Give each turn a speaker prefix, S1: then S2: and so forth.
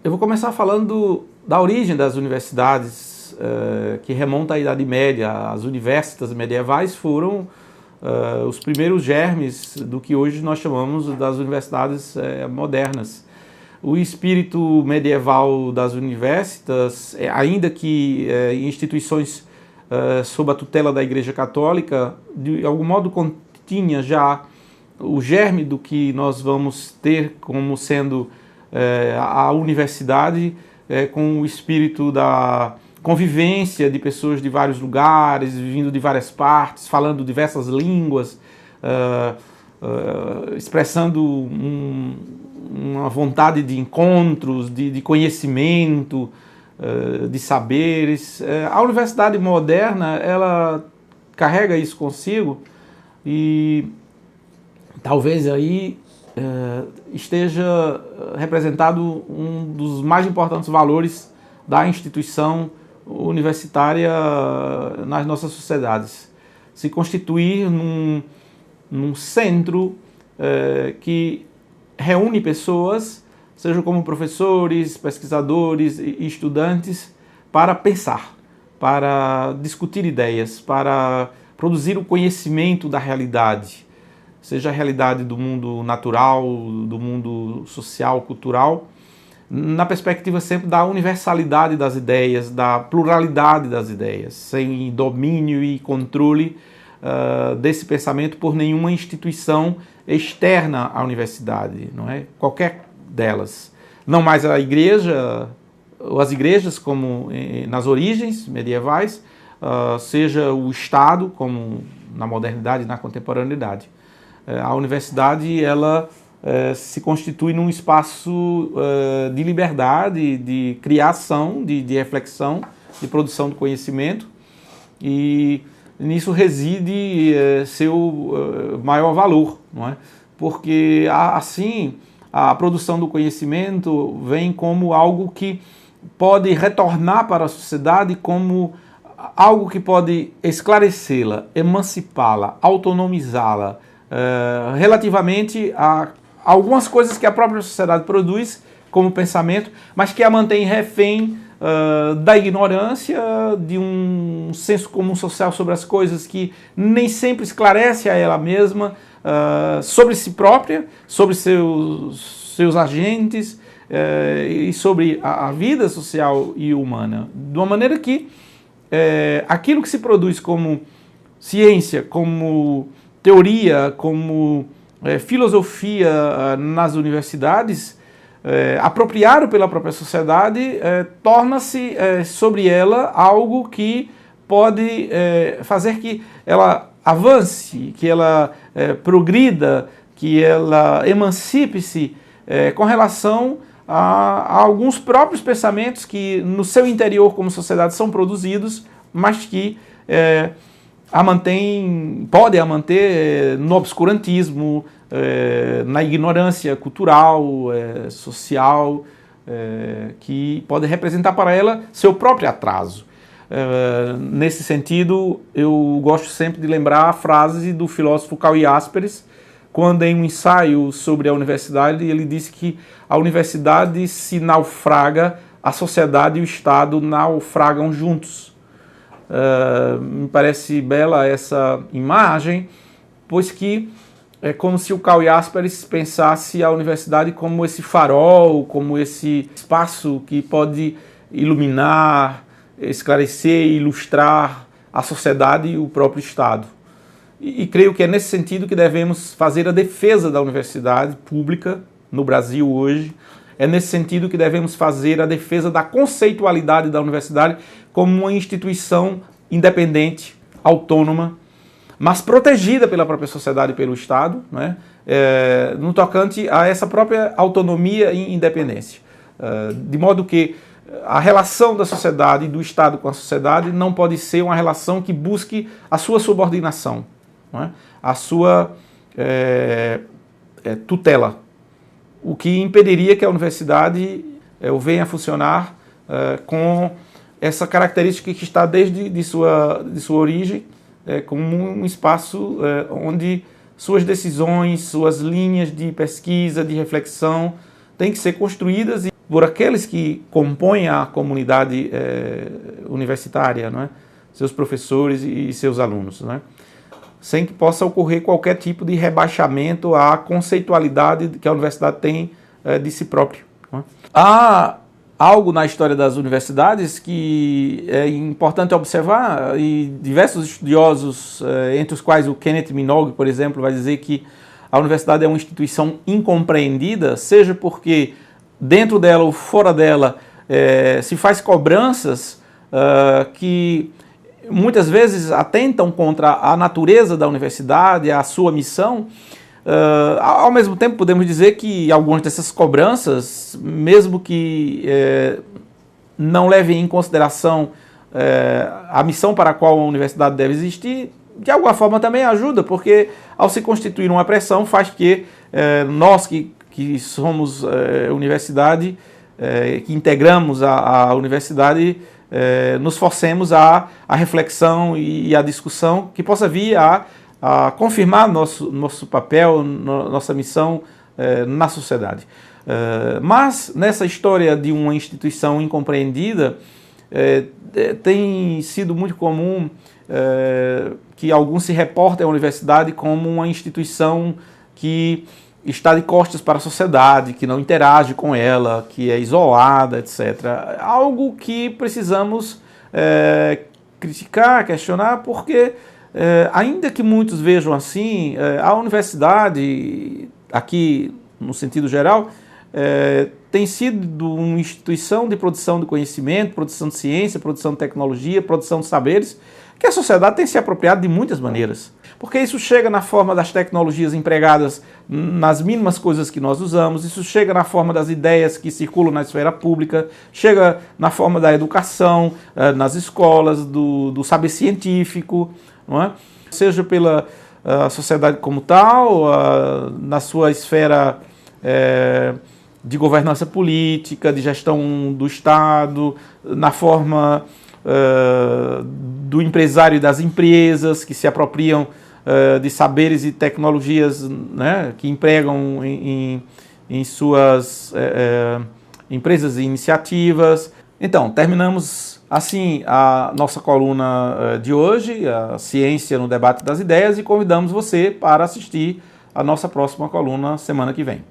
S1: Eu vou começar falando da origem das universidades, que remonta à Idade Média. As universitas medievais foram os primeiros germes do que hoje nós chamamos das universidades modernas. O espírito medieval das universitas, ainda que em instituições sob a tutela da Igreja Católica, de algum modo continha já o germe do que nós vamos ter como sendo a universidade, com o espírito da convivência de pessoas de vários lugares, vindo de várias partes, falando diversas línguas, expressando uma vontade de encontros, de conhecimento, de saberes. A universidade moderna, ela carrega isso consigo e talvez aí esteja representado um dos mais importantes valores da instituição universitária nas nossas sociedades. Se constituir num centro que reúne pessoas, sejam como professores, pesquisadores e estudantes, para pensar, para discutir ideias, para produzir o conhecimento da realidade, seja a realidade do mundo natural, do mundo social, cultural, na perspectiva sempre da universalidade das ideias, da pluralidade das ideias, sem domínio e controle desse pensamento por nenhuma instituição externa à universidade, não é? Qualquer delas. Não mais a igreja, ou as igrejas como nas origens medievais, seja o Estado, como na modernidade e na contemporaneidade. A universidade, ela se constitui num espaço de liberdade, de criação, de reflexão, de produção de conhecimento, e nisso reside seu maior valor, não é? Porque assim a produção do conhecimento vem como algo que pode retornar para a sociedade como algo que pode esclarecê-la, emancipá-la, autonomizá-la, relativamente a algumas coisas que a própria sociedade produz como pensamento, mas que a mantém refém da ignorância, de um senso comum social sobre as coisas que nem sempre esclarece a ela mesma, sobre si própria, sobre seus agentes e sobre a vida social e humana. De uma maneira que aquilo que se produz como ciência, como teoria, como filosofia nas universidades, apropriado pela própria sociedade, torna-se sobre ela algo que pode fazer que ela avance, que ela progrida, que ela emancipe-se com relação a alguns próprios pensamentos que no seu interior como sociedade são produzidos, mas que podem a manter no obscurantismo, na ignorância cultural, social, que pode representar para ela seu próprio atraso. Nesse sentido, eu gosto sempre de lembrar a frase do filósofo Karl Jaspers, quando em um ensaio sobre a universidade, ele disse que a universidade se naufraga, a sociedade e o Estado naufragam juntos. Me parece bela essa imagem, pois que é como se o Karl Jaspers pensasse a universidade como esse farol, como esse espaço que pode iluminar, esclarecer e ilustrar a sociedade e o próprio Estado. E creio que é nesse sentido que devemos fazer a defesa da universidade pública no Brasil hoje. É nesse sentido que devemos fazer a defesa da conceitualidade da universidade como uma instituição independente, autônoma, mas protegida pela própria sociedade e pelo Estado, né? No tocante a essa própria autonomia e independência. De modo que a relação da sociedade e do Estado com a sociedade não pode ser uma relação que busque a sua subordinação, não é? A sua tutela, o que impediria que a universidade venha a funcionar com essa característica que está desde de sua origem, como um espaço onde suas decisões, suas linhas de pesquisa, de reflexão, têm que ser construídas por aqueles que compõem a comunidade universitária, não é? Seus professores e seus alunos, não é? Sem que possa ocorrer qualquer tipo de rebaixamento à conceitualidade que a universidade tem de si própria. Não é? Há algo na história das universidades que é importante observar, e diversos estudiosos, entre os quais o Kenneth Minogue, por exemplo, vai dizer que a universidade é uma instituição incompreendida, seja porque dentro dela ou fora dela se faz cobranças que muitas vezes atentam contra a natureza da universidade, a sua missão. Ao mesmo tempo, podemos dizer que algumas dessas cobranças, mesmo que não levem em consideração a missão para a qual a universidade deve existir, de alguma forma também ajuda, porque ao se constituir uma pressão faz que nós que somos universidade, que integramos a universidade, nos forcemos à reflexão e à discussão que possa vir a confirmar nosso papel, nossa missão na sociedade. Mas nessa história de uma instituição incompreendida, tem sido muito comum que alguns se reportem à universidade como uma instituição que está de costas para a sociedade, que não interage com ela, que é isolada, etc. Algo que precisamos criticar, questionar, porque ainda que muitos vejam assim, a universidade, aqui no sentido geral, tem sido uma instituição de produção de conhecimento, produção de ciência, produção de tecnologia, produção de saberes, que a sociedade tem se apropriado de muitas maneiras. Porque isso chega na forma das tecnologias empregadas nas mínimas coisas que nós usamos, isso chega na forma das ideias que circulam na esfera pública, chega na forma da educação, nas escolas, do saber científico, não é? Seja pela sociedade como tal, na sua esfera de governança política, de gestão do Estado, na forma do empresário e das empresas que se apropriam de saberes e tecnologias, né, que empregam em suas empresas e iniciativas. Então, terminamos assim a nossa coluna de hoje, a Ciência no Debate das Ideias, e convidamos você para assistir a nossa próxima coluna semana que vem.